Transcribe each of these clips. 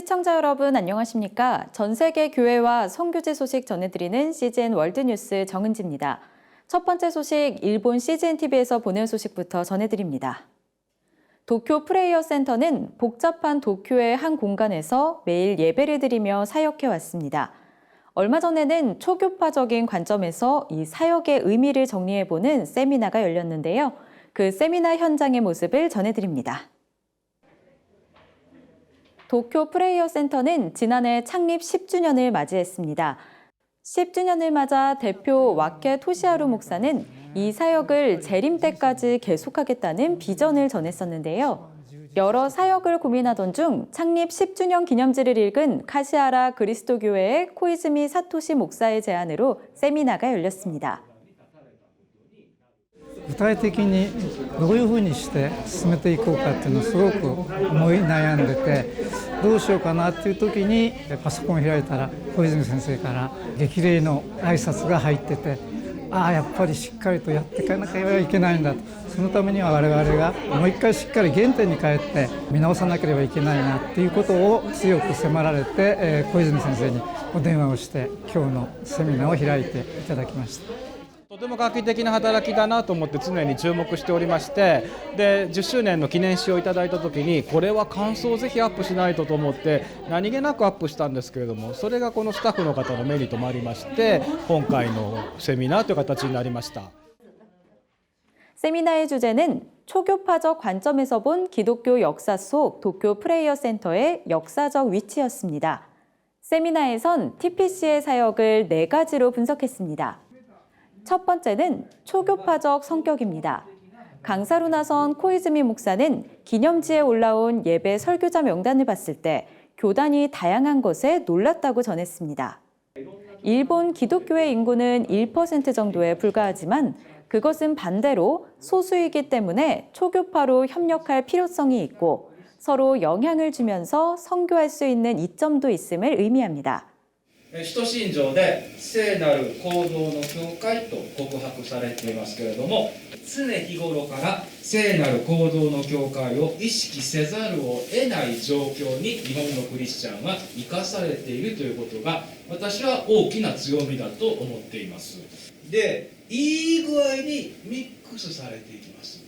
시청자 여러분 안녕하십니까? 전 세계 교회와 선교지 소식 전해드리는 CGN 월드뉴스 정은지입니다. 첫 번째 소식, 일본 CGNTV에서 보낸 소식부터 전해드립니다. 도쿄 프레이어 센터는 복잡한 도쿄의 한 공간에서 매일 예배를 드리며 사역해왔습니다. 얼마 전에는 초교파적인 관점에서 이 사역의 의미를 정리해보는 세미나가 열렸는데요. 그 세미나 현장의 모습을 전해드립니다. 도쿄 프레이어 센터는 지난해 창립 10주년을 맞이했습니다. 10주년을 맞아 대표 와케 토시하루 목사는 이 사역을 재림 때까지 계속하겠다는 비전을 전했었는데요. 여러 사역을 고민하던 중 창립 10주년 기념지를 읽은 카시하라 그리스도교회의 코이즈미 사토시 목사의 제안으로 세미나가 열렸습니다. 具体的にどういうふうにして進めていこうかっていうのをすごく思い悩んでて、どうしようかなっていう時にパソコンを開いたら小泉先生から激励の挨拶が入ってて、やっぱりしっかりとやっていかなきゃいけないんだと。そのためには我々がもう一回しっかり原点に帰って見直さなければいけないなっていうことを強く迫られて、小泉先生にお電話をして今日のセミナーを開いていただきました。とても画期的な働きだなと思って常に注目しておりまして、で10周年の記念誌をいただいた時にこれは感想をぜひアップしないとと思って何気なくアップしたんですけれども、それがこのスタッフの方の目に留まりまして、今回のセミナーという形になりました。 세미나의 주제는 초교파적 관점에서 본 기독교 역사 속 도쿄 프레이어 센터의 역사적 위치였습니다. 세미나에선 TPC의 사역을 4가지로 분석했습니다. 첫 번째는 초교파적 성격입니다. 강사로 나선 코이즈미 목사는 기념지에 올라온 예배 설교자 명단을 봤을 때 교단이 다양한 것에 놀랐다고 전했습니다. 일본 기독교의 인구는 1% 정도에 불과하지만 그것은 반대로 소수이기 때문에 초교파로 협력할 필요성이 있고 서로 영향을 주면서 선교할 수 있는 이점도 있음을 의미합니다. 使徒信条で聖なる行動の教会と告白されていますけれども、常日頃から聖なる行動の教会を意識せざるを得ない状況に日本のクリスチャンは生かされているということが私は大きな強みだと思っています。で、いい具合にミックスされていきます。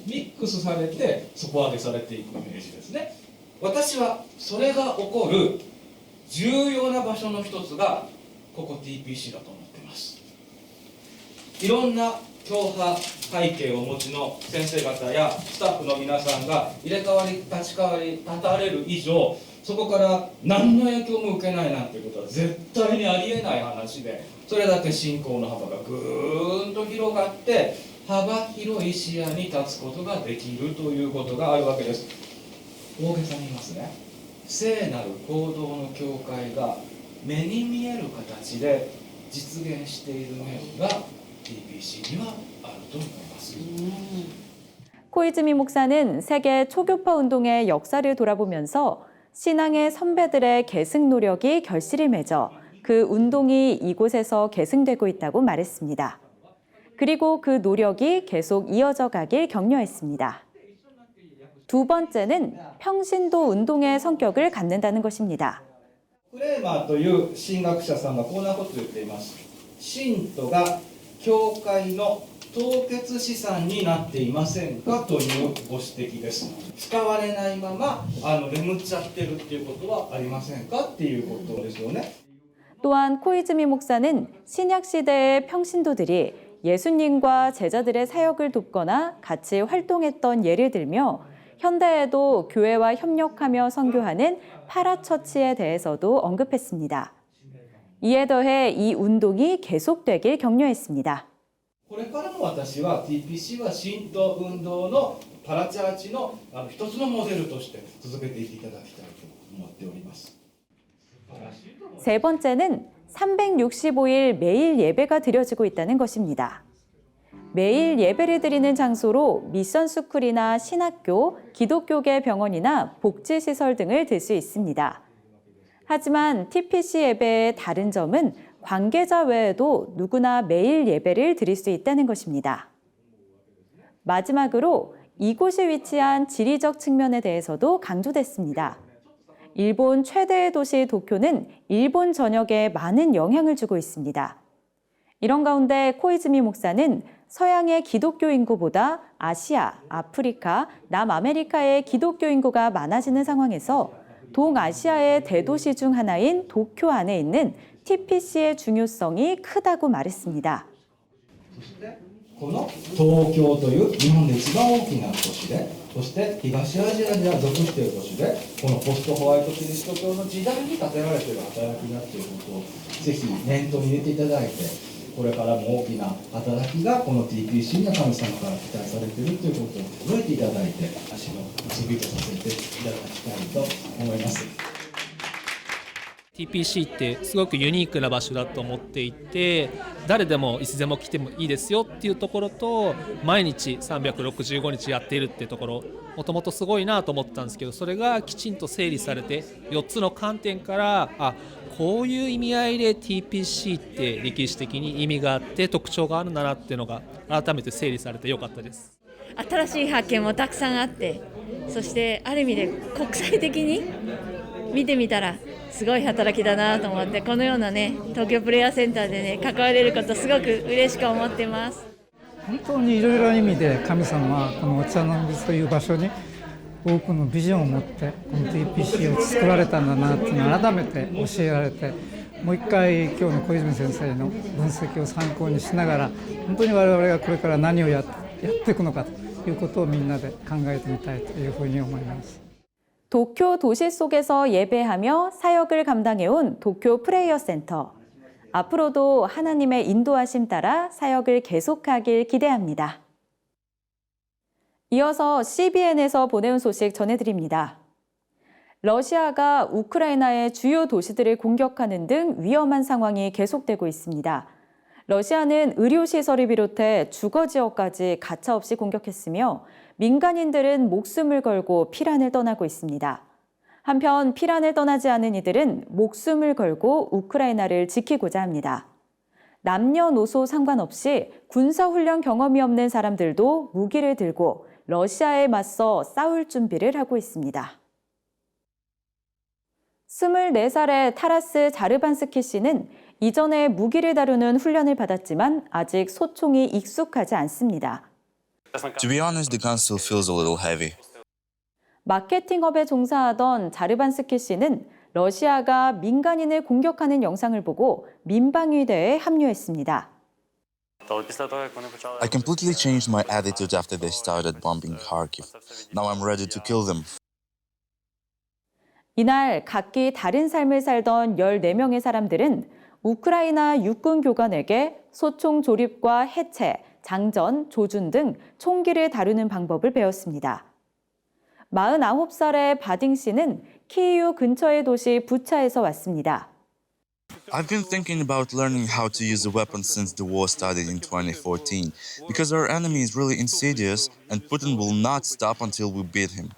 ミックスされて底上げされていくイメージですね。私はそれが起こる重要な場所の一つがここ TPC だと思っています。いろんな教派背景をお持ちの先生方やスタッフの皆さんが入れ替わり立ち替わり立たれる以上、そこから何の影響も受けないなんていうことは絶対にありえない話で、それだけ信仰の幅がぐーんと広がって幅広い視野に立つことができるということがあるわけです。大げさに言いますね。聖なる行動の教会が目に見える形で実現している面が TPC にはあると思います。 코이즈미 목사는 세계 초교파 운동의 역사를 돌아보면서 신앙의 선배들의 계승 노력이 결실을 맺어 그 운동이 이곳에서 계승되고 있다고 말했습니다. 그리고 그 노력이 계속 이어져 가길 격려했습니다. 두 번째는 평신도 운동의 성격을 갖는다는 것입니다. クレーマーという神学者さんがこんなことを言っています。信徒が教会の凍結資産になっていませんかというご指摘です。使われないまま眠っちゃってるっていうことはありませんかっていうことですよね。 또한 코이즈미 목사는 신약 시대의 평신도들이 예수님과 제자들의 사역을 돕거나 같이 활동했던 예를 들며 현대에도 교회와 협력하며 선교하는 파라처치에 대해서도 언급했습니다. 이에 더해 이 운동이 계속되길 격려했습니다. これからも私は TPC は神道運動のパラチャーチの一つのモデルとして続けていっていただきたいと思っております。 세 번째는 365일 매일 예배가 드려지고 있다는 것입니다. 매일 예배를 드리는 장소로 미션 스쿨이나 신학교, 기독교계 병원이나 복지시설 등을 들 수 있습니다. 하지만 TPC 예배의 다른 점은 관계자 외에도 누구나 매일 예배를 드릴 수 있다는 것입니다. 마지막으로 이곳이 위치한 지리적 측면에 대해서도 강조됐습니다. 일본 최대의 도시 도쿄는 일본 전역에 많은 영향을 주고 있습니다. 이런 가운데 코이즈미 목사는 서양의 기독교 인구보다 아시아, 아프리카, 남아메리카의 기독교 인구가 많아지는 상황에서 동아시아의 대도시 중 하나인 도쿄 안에 있는 TPC의 중요성이 크다고 말했습니다. この東京という日本で一番大きな都市で、そして東アジアには属している都市で、このポストホワイトキリスト教の時代に建てられている働きだということをぜひ念頭に入れていただいて、これからも大きな働きがこの TPC には神様から期待されているということを覚えていただいて、足の導きとさせていただきたいと思います。TPC ってすごくユニークな場所だと思っていて、誰でもいつでも来てもいいですよっていうところと、毎日365日やっているっていうところ、もともとすごいなと思ったんですけど、それがきちんと整理されて4つの観点から、こういう意味合いで TPC って歴史的に意味があって特徴があるんだなっていうのが改めて整理されてよかったです。新しい発見もたくさんあって、そしてある意味で国際的に見てみたらすごい働きだなと思って、このようなね東京プレイヤーセンターでね関われることすごく嬉しく思っています。本当にいろいろな意味で神様はこのお茶の水という場所に多くのビジョンを持ってこの TPC を作られたんだなっていうのを改めて教えられて、もう一回今日の小泉先生の分析を参考にしながら、本当に我々がこれから何をやっていくのかということをみんなで考えてみたいというふうに思います。 도쿄 도시 속에서 예배하며 사역을 감당해온 도쿄 프레이어 센터. 앞으로도 하나님의 인도하심 따라 사역을 계속하길 기대합니다. 이어서 CBN에서 보내온 소식 전해드립니다. 러시아가 우크라이나의 주요 도시들을 공격하는 등 위험한 상황이 계속되고 있습니다. 러시아는 의료시설을 비롯해 주거 지역까지 가차없이 공격했으며 민간인들은 목숨을 걸고 피란을 떠나고 있습니다. 한편 피란을 떠나지 않은 이들은 목숨을 걸고 우크라이나를 지키고자 합니다. 남녀노소 상관없이 군사훈련 경험이 없는 사람들도 무기를 들고 러시아에 맞서 싸울 준비를 하고 있습니다. 24살의 타라스 자르반스키 씨는 이전에 무기를 다루는 훈련을 받았지만 아직 소총이 익숙하지 않습니다. To be honest, the gun still feels a little heavy. 마케팅업에 종사하던 자르반스키 씨는 러시아가 민간인을 공격하는 영상을 보고 민방위대에 합류했습니다. I completely changed my attitude after they started bombing Kharkiv. Now I'm ready to kill them. 이날 각기 다른 삶을 살던 14명의 사람들은 우크라이나 육군 교관에게 소총 조립과 해체, 장전, 조준 등 총기를 다루는 방법을 배웠습니다. 49살의 바딩 씨는 키이우 근처의 도시 부차에서 왔습니다. I've been thinking about learning how to use a weapon since the war started in 2014, because our enemy is really insidious and Putin will not stop until we beat him.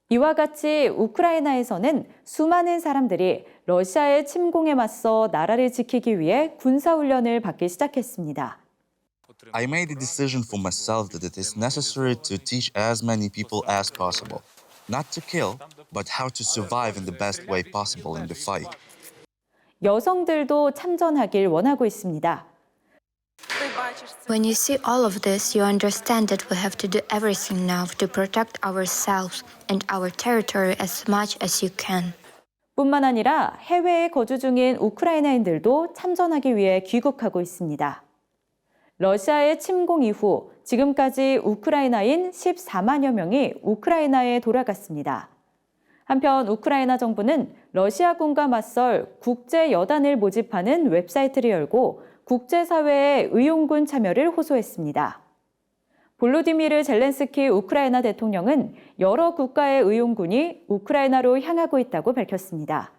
이와 같이 우크라이나에서는 수많은 사람들이 러시아의 침공에 맞서 나라를 지키기 위해 군사훈련을 받기 시작했습니다. I made a decision for myself that it is necessary to teach as many people as possible, not to kill, but how to survive in the best way possible in the fight. 여성들도 참전하길 원하고 있습니다. When you see all of this, you understand that we have to do everything now to protect ourselves and our territory as much as you can. 뿐만 아니라 해외에 거주 중인 우크라이나인들도 참전하기 위해 귀국하고 있습니다. 러시아의 침공 이후 지금까지 우크라이나인 14만여 명이 우크라이나에 돌아갔습니다. 한편 우크라이나 정부는 러시아군과 맞설 국제여단을 모집하는 웹사이트를 열고 국제사회의 의용군 참여를 호소했습니다. 볼로디미르 젤렌스키 우크라이나 대통령은 여러 국가의 의용군이 우크라이나로 향하고 있다고 밝혔습니다.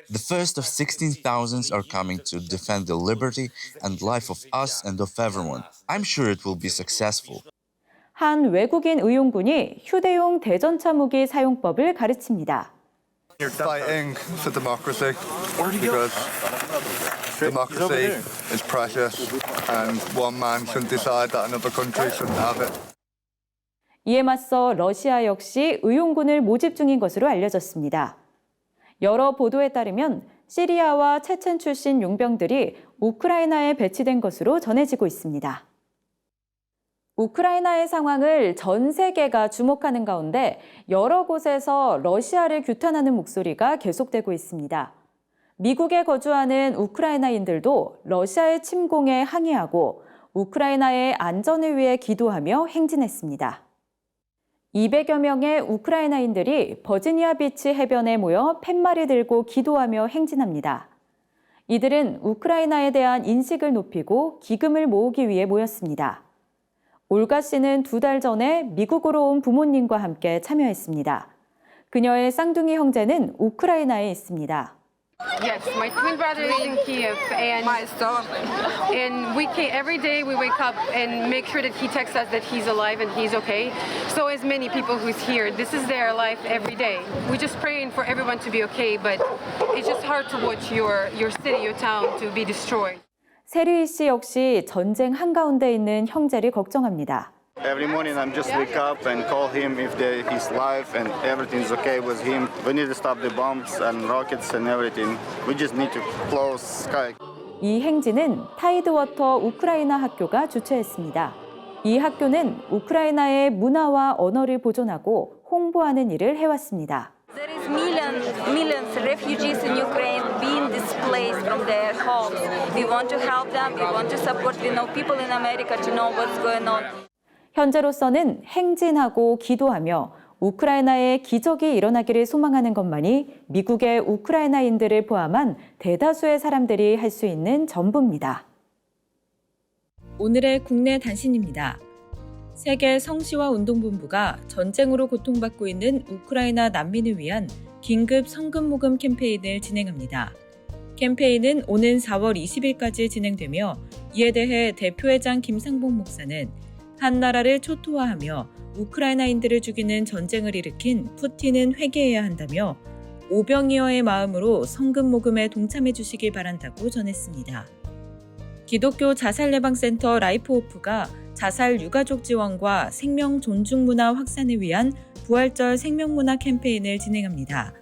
The first of 16,000 are coming to defend the liberty and life of us and of everyone. I'm sure it will be successful. 한 외국인 의용군이 휴대용 대전차 무기 사용법을 가르칩니다. You're fighting for democracy because democracy is precious and one man shouldn't decide that another country shouldn't have it. 이에 맞서 러시아 역시 의용군을 모집 중인 것으로 알려졌습니다. 여러 보도에 따르면 시리아와 체첸 출신 용병들이 우크라이나에 배치된 것으로 전해지고 있습니다. 우크라이나의 상황을 전 세계가 주목하는 가운데 여러 곳에서 러시아를 규탄하는 목소리가 계속되고 있습니다. 미국에 거주하는 우크라이나인들도 러시아의 침공에 항의하고 우크라이나의 안전을 위해 기도하며 행진했습니다. 200여 명의 우크라이나인들이 버지니아 비치 해변에 모여 팻말을 들고 기도하며 행진합니다. 이들은 우크라이나에 대한 인식을 높이고 기금을 모으기 위해 모였습니다. 올가 씨는 2달 전에 미국으로 온 부모님과 함께 참여했습니다. 그녀의 쌍둥이 형제는 우크라이나에 있습니다. Yes, my twin brother is in Kiev, and we came every day. We wake up and make sure that he texts us that he's alive and he's okay. So as many people who's here, this is their life every day. We just praying for everyone to be okay, but it's just hard to watch your city, your town to be destroyed. 세르이 씨 역시 전쟁 한가운데 있는 형제를 걱정합니다. Every morning I'm just wake up and call him if he's alive and everything's okay with him. We need to stop the bombs and rockets and everything. We just need to close sky. 이 행진은 타이드워터 우크라이나 학교가 주최했습니다. 이 학교는 우크라이나의 문화와 언어를 보존하고 홍보하는 일을 해왔습니다. There is millions refugees in Ukraine being displaced from their homes. We want to help them. We want to support. We know people in America to know what's going on. 현재로서는 행진하고 기도하며 우크라이나에 기적이 일어나기를 소망하는 것만이 미국의 우크라이나인들을 포함한 대다수의 사람들이 할 수 있는 전부입니다. 오늘의 국내 단신입니다. 세계 성시화 운동본부가 전쟁으로 고통받고 있는 우크라이나 난민을 위한 긴급 성금 모금 캠페인을 진행합니다. 캠페인은 오는 4월 20일까지 진행되며 이에 대해 대표회장 김상복 목사는 한 나라를 초토화하며 우크라이나인들을 죽이는 전쟁을 일으킨 푸틴은 회개해야 한다며 오병이어의 마음으로 성금 모금에 동참해 주시길 바란다고 전했습니다. 기독교 자살예방센터 라이프호프가 자살 유가족 지원과 생명 존중 문화 확산을 위한 부활절 생명문화 캠페인을 진행합니다.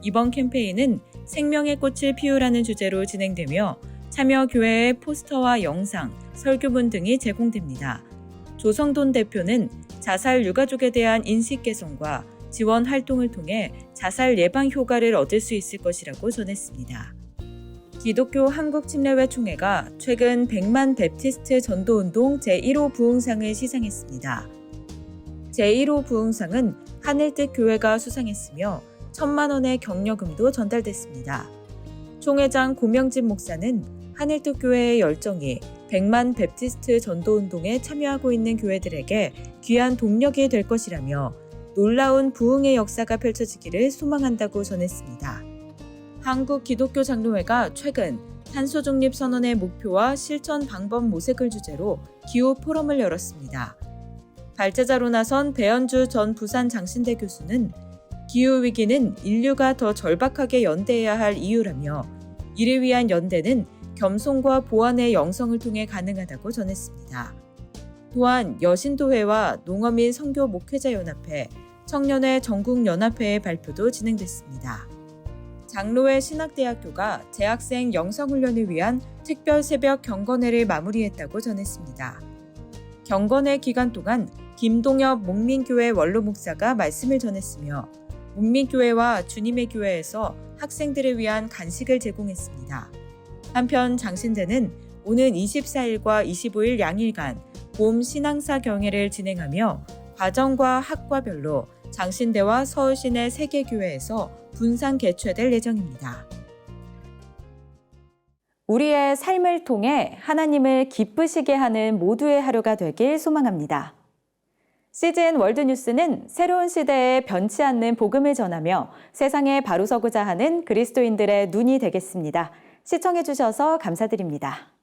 이번 캠페인은 생명의 꽃을 피우라는 주제로 진행되며 참여 교회의 포스터와 영상, 설교문 등이 제공됩니다. 조성돈 대표는 자살 유가족에 대한 인식 개선과 지원 활동을 통해 자살 예방 효과를 얻을 수 있을 것이라고 전했습니다. 기독교 한국침례회 총회가 최근 100만 베프티스트 전도운동 제1호 부흥상을 시상했습니다. 제1호 부흥상은 하늘뜻 교회가 수상했으며 1,000만 원의 격려금도 전달됐습니다. 총회장 고명진 목사는 하늘뜻 교회의 열정이 100만 베프티스트 전도운동에 참여하고 있는 교회들에게 귀한 동력이 될 것이라며 놀라운 부흥의 역사가 펼쳐지기를 소망한다고 전했습니다. 한국기독교장로회가 최근 탄소중립 선언의 목표와 실천 방법 모색을 주제로 기후 포럼을 열었습니다. 발제자로 나선 배현주 전 부산 장신대 교수는 기후위기는 인류가 더 절박하게 연대해야 할 이유라며 이를 위한 연대는 겸손과 보완의 영성을 통해 가능하다고 전했습니다. 또한 여신도회와 농어민 선교 목회자연합회, 청년회 전국연합회의 발표도 진행됐습니다. 장로회 신학대학교가 재학생 영성훈련을 위한 특별 새벽 경건회를 마무리했다고 전했습니다. 경건회 기간 동안 김동엽 목민교회 원로 목사가 말씀을 전했으며 목민교회와 주님의 교회에서 학생들을 위한 간식을 제공했습니다. 한편 장신대는 오는 24일과 25일 양일간 봄 신앙사 경회를 진행하며 과정과 학과별로 장신대와 서울시내 3개 교회에서 분산 개최될 예정입니다. 우리의 삶을 통해 하나님을 기쁘시게 하는 모두의 하루가 되길 소망합니다. CGN 월드뉴스는 새로운 시대에 변치 않는 복음을 전하며 세상에 바로 서고자 하는 그리스도인들의 눈이 되겠습니다. 시청해주셔서 감사드립니다.